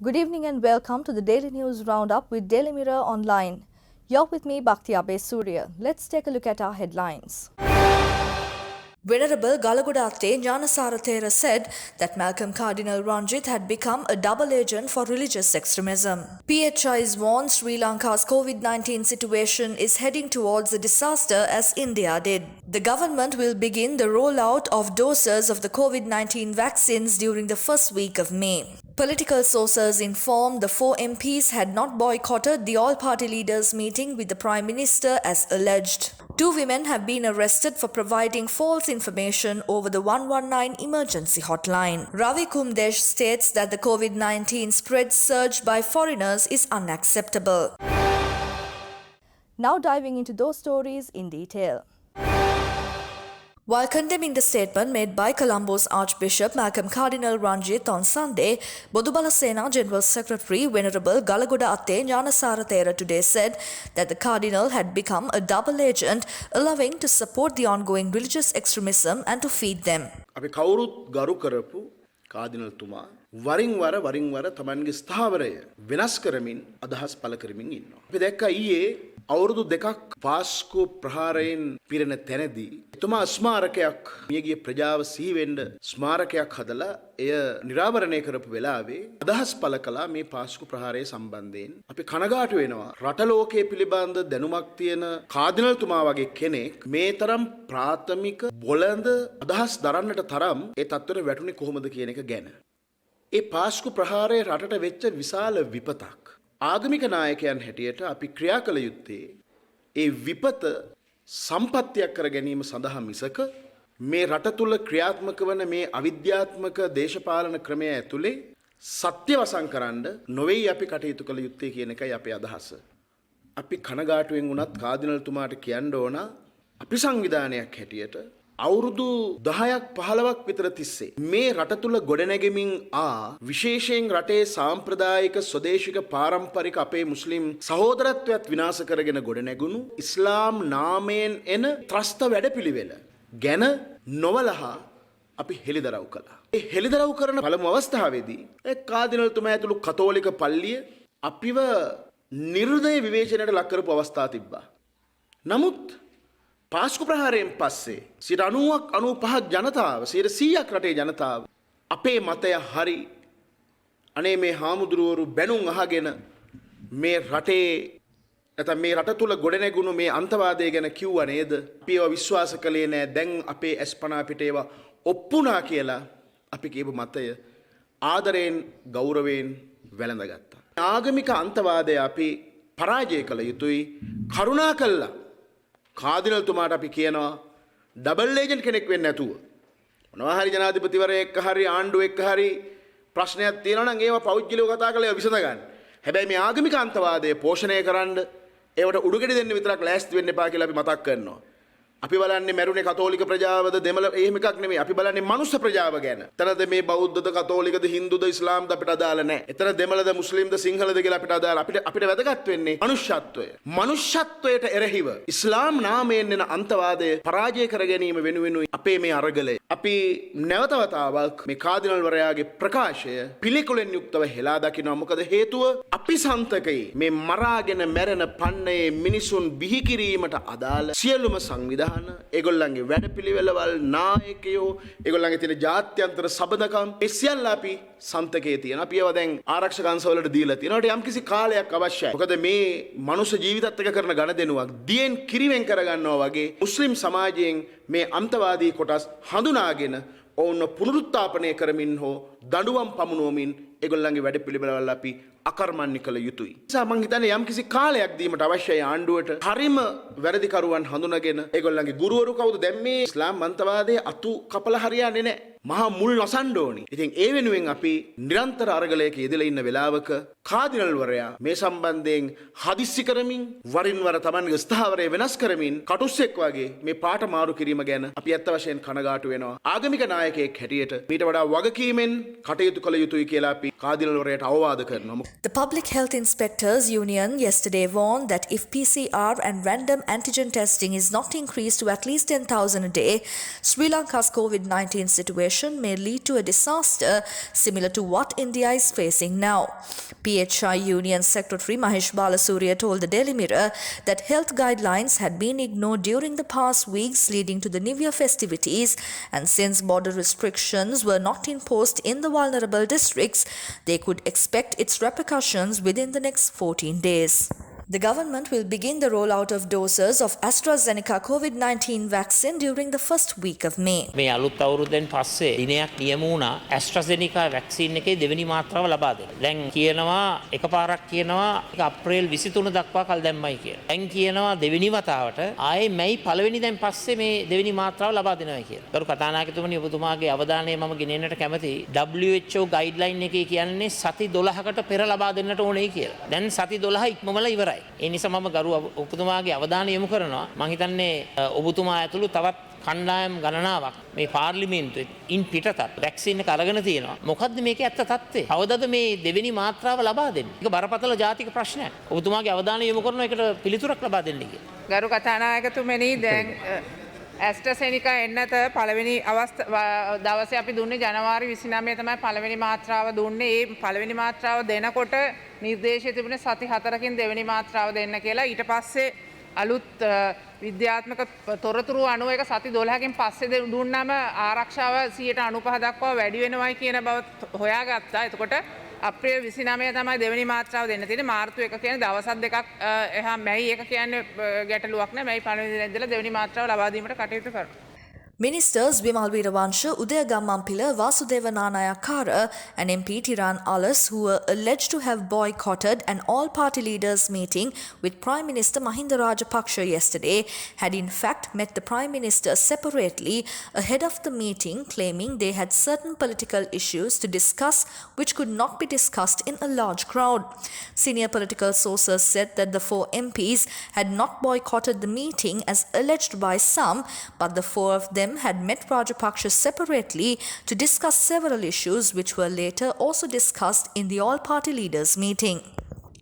Good evening and welcome to the Daily News Roundup with Daily Mirror Online. You're with me, Bhakti Abe Surya. Let's take a look at our headlines. Venerable Galagoda Atte Gnanasara Thera said that Malcolm Cardinal Ranjith had become a double agent for religious extremism. PHIs warned Sri Lanka's COVID-19 situation is heading towards a disaster as India did. The government will begin the rollout of doses of the COVID-19 vaccines during the first week of May. Political sources informed the 4 MPs had not boycotted the all-party leaders' meeting with the Prime Minister as alleged. 2 women have been arrested for providing false information over the 119 emergency hotline. Ravi Kumdesh states that the COVID-19 spread surge by foreigners is unacceptable. Now diving into those stories in detail. While condemning the statement made by Colombo's Archbishop Malcolm Cardinal Ranjith on Sunday, Bodubala Sena General Secretary Venerable Galagoda Atte Gnanasara Thera today said that the Cardinal had become a double agent, allowing to support the ongoing religious extremism and to feed them. අපි කවුරුත් ගරු කරපු කාදිනල් තුමා වරින් වර තමන්ගේ ස්ථාවරය වෙනස් කරමින් අදහස් පළ කරමින් ඉන්නවා. අපි දැක්කා ඊයේ අවුරුදු දෙකක් පාස්කු ප්‍රහාරයෙන් පිරෙන තැනදී එතුමා ස්මාරකයක් මියගිය ප්‍රජාව සිහි වෙන්න ස්මාරකයක් හදලා එය නිරාවරණය කරපු වෙලාවේ අදහස් පළ කළා මේ පාස්කු ප්‍රහාරය සම්බන්ධයෙන්. අපි කනගාටු වෙනවා රට ලෝකයේ පිළිබඳ දැනුමක් තියෙන කාදිනල් තුමා වගේ කෙනෙක් මේ තරම් ප්‍රාථමික බොළඳ අදහස් දරන්නට තරම් ඒ තත්ත්වෙට වැටුනේ කොහොමද කියන එක ගැන. ඒ පාස්කු ප්‍රහාරය රටට වෙච්ච විශාල විපතක්. ආගමික නායකයන් හැටියට අපි ක්‍රියා කළ යුත්තේ ඒ විපත සම්පත්තියක් කර ගැනීම සඳහා මිසක මේ රට තුල ක්‍රියාත්මක වන මේ අවිද්‍යාත්මක දේශපාලන ක්‍රමය ඇතුලේ සත්‍ය වසන් කරන්න නොවේයි අපි කටයුතු කළ යුත්තේ කියන එකයි අපේ අදහස. අපි කනගාටුවෙන් වුණත් කාදිනල් තුමාට කියන්න ඕන අපි සංවිධානයක් හැටියට අවුරුදු 10ක් 15ක් විතර තිස්සේ මේ රට තුල ගොඩනැගෙමින් විශේෂයෙන් රටේ සාම්ප්‍රදායික ස්වදේශික පාරම්පරික අපේ මුස්ලිම් සහෝදරත්වයත් විනාශ කරගෙන ගොඩනැගුණු ඉස්ලාම් නාමයෙන් එන ත්‍රස්ත වැඩපිළිවෙල ගැන නොවලහා අපි හෙළිදරව් කළා. ඒ හෙළිදරව් කරන පළමු අවස්ථාවේදී ඒ කාදිනල් තුමා ඇතුළු කතෝලික පල්ලිය අපිව නිර්දය විවේචනයට ලක් කරපු අවස්ථා තිබ්බා. නමුත් පාස්කු ප්‍රහාරයෙන් පස්සේ 90ක් 95ක් ජනතාව 100ක් රටේ ජනතාව අපේ මතය හරි අනේ මේ හාමුදුරුවරු බැනුම් අහගෙන මේ රටේ නැත්නම් මේ රට තුල ගොඩනැගුණු මේ අන්තවාදය ගැන කිව්වා නේද? අපිව විශ්වාස කළේ නෑ. දැන් අපේ ඇස්පනා පිට ඒවා ඔප්පුණා කියලා අපි කියපු මතය ආදරයෙන් ගෞරවයෙන් වැළඳගත්තා. ආගමික අන්තවාදය අපි පරාජය කළ යුතුයි. කරුණා කළා කාදිනල් තුමාට අපි කියනවා ඩබල් ඒජන්ට් කෙනෙක් වෙන්න නැතුව මොනවා හරි ජනාධිපතිවරයෙක් එක්ක හරි ආණ්ඩුව එක්ක හරි ප්‍රශ්නයක් තියෙනවා නම් ඒවා පෞද්ගලිකව කතා කරලා ඒවා විසඳ ගන්න. හැබැයි මේ ආගමික අන්තවාදය පෝෂණය කරන්න ඒවට උඩුගෙඩි දෙන්න විතරක් ලෑස්ති වෙන්න එපා කියලා අපි මතක් කරනවා. අපි බලන්නේ මැරුණේ කතෝලික ප්‍රජාවද දෙමළ එහෙම එකක් නෙමෙයි. අපි බලන්නේ මනුස්ස ප්‍රජාව ගැන. එතනද මේ බෞද්ධද කතෝලිකද හින්දුද ඉස්ලාම්ද අපිට අදාළ නැහැ. එතන දෙමළද මුස්ලිම්ද සිංහලද කියලා අපිට අදාළ. අපිට වැදගත් වෙන්නේ මනුෂ්‍යත්වය. මනුෂ්‍යත්වයට එරෙහිව ඉස්ලාම් නාමයෙන් එන අන්තවාදය පරාජය කර ගැනීම වෙනුවෙනුයි අපේ මේ අරගලය. අපි නැවත වතාවක් මේ කාදිනල් වරයාගේ ප්‍රකාශය පිළිකුලෙන් යුක්තව හෙලා දකිනවා. මොකද හේතුව අපි සන්තකයේ මේ මරාගෙන මැරෙන පන්නයේ මිනිසුන් බිහි කිරීමට අදාළ සියලුම සංවිධාන ඒගොල්ලන්ගේ වැඩපිළිවෙළවල් නායකයෝ ඒගොල්ලන්ගේ තියෙන ජාත්‍යන්තර සබඳකම් ඒ සියල්ල අපි සන්තකයේ තියෙන. අපි ඒවා දැන් ආරක්ෂක අංශවලට දීලා තියෙනවා. ඒකට යම්කිසි කාලයක් අවශ්‍යයි. මොකද මේ මනුෂ්‍ය ජීවිතත් එක්ක කරන ගනුදෙනුවක් දියෙන් කිරිවෙන් කරගන්නවා වගේ මුස්ලිම් සමාජයෙන් මේ අන්තවාදී කොටස් හඳුනාගෙන ඔවුන්ව පුනරුත්ථාපනය කරමින් හෝ දඬුවම් පමුණුවමින් ඒගොල්ලන්ගේ වැඩපිළිවෙළවල් අපි අකර්මණ්‍ය කළ යුතුයි. නිසා මං හිතන්නේ යම්කිසි කාලයක් දීමට අවශ්‍යයි ආණ්ඩුවට හරිම වැරදිකරුවන් හඳුනාගෙන ඒගොල්ලන්ගේ ගුරුවරු කවුද දැන් මේ ඉස්ලාම් අන්තවාදයේ අතු කපලා හරියන්නේ නැහැ. මහා මුල් නොසන්න ඕනි. ඉතින් ඒ වෙනුවෙන් අපි නිරන්තර අරගලයක යෙදලා ඉන්න වෙලාවක කාදිනල් වරයා මේ සම්බන්ධයෙන් හදිස්සි කරමින් වරින් වර තමන්ගේ ස්ථාවරය වෙනස් කරමින් කටුස්සෙක් වගේ මේ පාට මාරු කිරීම ගැන අපි ඇත්ත වශයෙන් කනගාටු වෙනවා. ආගමික නායකයෙක් හැටියට මීට වඩා වගකීමෙන් කටයුතු කළ යුතුයි කියලා අපි කාදිනල්වරයට අවවාද කරනවා. The Public Health Inspectors Union yesterday warned that if PCR and random antigen testing is not increased to at least 10,000 a day, Sri Lanka's COVID-19 situation may lead to a disaster similar to what India is facing now. PHI Union Secretary Mahesh Balasuriya told the Daily Mirror that health guidelines had been ignored during the past weeks leading to the New Year festivities, and since border restrictions were not imposed in the vulnerable districts, they could expect its repercussions within the next 14 days. The government will begin the rollout of doses of AstraZeneca COVID-19 vaccine during the first week of May. මේ අලුත් අවුරුද්දෙන් පස්සේ දිනයක් නියම වුණා AstraZeneca vaccine එකේ දෙවෙනි මාත්‍රාව ලබා දෙන්න. දැන් කියනවා එකපාරක් කියනවා ඒක අප්‍රේල් 23 දක්වා කල් දැම්මයි කියලා. දැන් කියනවා දෙවෙනි වතාවට ආයේ මැයි පළවෙනි දැන් පස්සේ මේ දෙවෙනි මාත්‍රාව ලබා දෙනවා කියලා. ගරු කතානායකතුමනි ඔබතුමාගේ අවධානය මම ගෙනෙන්නට කැමතියි. WHO ගයිඩ්ලයින් එකේ කියන්නේ සති 12කට පෙර ලබා දෙන්නට ඕනේ කියලා. දැන් සති 12 ඉක්මවලා ඉවරයි. ඒ නිසා මම ගරු ඔබතුමාගේ අවධානය යොමු කරනවා. මම හිතන්නේ ඔබතුමා ඇතුළු තවත් කණ්ඩායම් ගණනාවක් මේ පාර්ලිමේන්තුවේ ඉන් පිටතත් වැක්සින් එක අරගෙන තියෙනවා. මොකද්ද මේකේ ඇත්ත තත්ත්වය? කවදද මේ දෙවෙනි මාත්‍රාව ලබා දෙන්නේ? ඒක බරපතල ජාතික ප්‍රශ්නයක්. ඔබතුමාගේ අවධානය යොමු කරනවා ඒකට පිළිතුරක් ලබා දෙන්න කියලා. ගරු කතානායකතුමනි දැන් ඇස්ට්‍රසෙනිකා එන්නත පළවෙනි දවසේ අපි දුන්නේ ජනවාරි 29 තමයි පළවෙනි මාත්‍රාව දුන්නේ. ඒ පළවෙනි මාත්‍රාව දෙනකොට නිර්දේශය තිබුණේ සති 4කින් දෙවෙනි මාත්‍රාව දෙන්න කියලා. ඊට පස්සේ අලුත් විද්‍යාත්මක තොරතුරු අනුව එක සති 12කින් පස්සේ දුන්නාම ආරක්ෂාව 95% දක්වා වැඩි වෙනවයි කියන බව හොයාගත්තා. එතකොට අප්‍රේල් 29 තමයි දෙවෙනි මාත්‍රාව දෙන්න තියෙන්නේ. මාර්තු 1 කියන්නේ දවස් දෙකක් එහා මැයි 1 කියන්නේ ගැටලුවක් නෑ. මැයි 15 වෙනිදා ඉඳලා දෙවෙනි මාත්‍රාව ලබා දීමට කටයුතු කරනවා. Ministers Vimal Veerawansha, Udaya Gammampila, Vasudeva Nanayakara and MP Tiran Alas, who were alleged to have boycotted an all-party leaders meeting with Prime Minister Mahinda Rajapaksha yesterday, had in fact met the Prime Minister separately ahead of the meeting, claiming they had certain political issues to discuss which could not be discussed in a large crowd. Senior political sources said that the 4 MPs had not boycotted the meeting as alleged by some, but the 4 of them had met Rajapaksha separately to discuss several issues which were later also discussed in the all-party leaders meeting.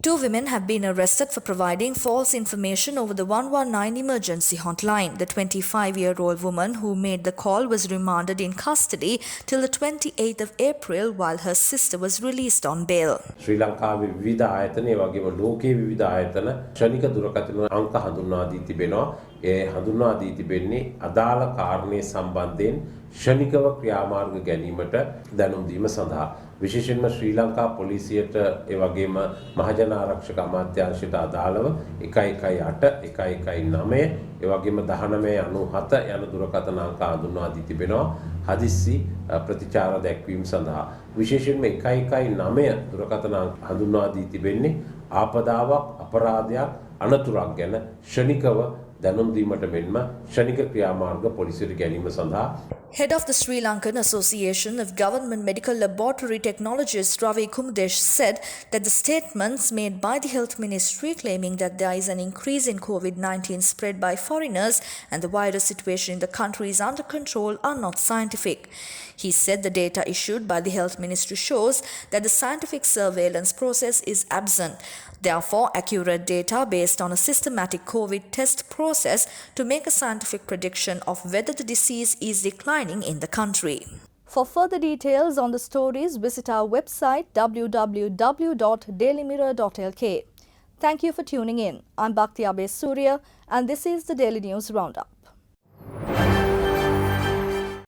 2 women have been arrested for providing false information over the 119 emergency hotline. The 25-year-old woman who made the call was remanded in custody till the 28th of April while her sister was released on bail. ශ්‍රී ලංකාවේ විවිධ ආයතන ඒ වගේම ලෝකයේ විවිධ ආයතන ක්ෂණික දුරකථන අංක හඳුන්වා දී තිබෙනවා. ඒ හඳුන්වා දී තිබෙන්නේ අදාළ කාරණේ සම්බන්ධයෙන් ක්ෂණිකව ක්‍රියාමාර්ග ගැනීමට දැනුම් දීම සඳහා. විශේෂයෙන්ම ශ්‍රී ලංකා පොලිසියට ඒ වගේම මහජන ආරක්ෂක අමාත්‍යාංශයට අදාළව 118 119 ඒ වගේම 1997 යන දුරකථන අංක හඳුන්වා දී තිබෙනවා. හදිස්සි ප්‍රතිචාර දැක්වීම සඳහා විශේෂයෙන්ම 119 දුරකථන අංක හඳුන්වා දී තිබෙන්නේ ආපදාවක් අපරාධයක් අනතුරක් ගැන ක්ෂණිකව දැනුම් දීමට මෙන්ම ක්ෂණික ක්‍රියාමාර්ග පොලිසියට ගැනීම සඳහා. Head of the Sri Lankan Association of Government Medical Laboratory Technologists Ravi Kumdesh said that the statements made by the Health Ministry claiming that there is an increase in COVID-19 spread by foreigners and the virus situation in the country is under control are not scientific. He said the data issued by the Health Ministry shows that the scientific surveillance process is absent. Therefore, accurate data based on a systematic COVID test process to make a scientific prediction of whether the disease is declining in the country. For further details on the stories, visit our website www.dailymirror.lk. Thank you for tuning in. I'm Bhakti Abe Surya and this is the Daily News Roundup.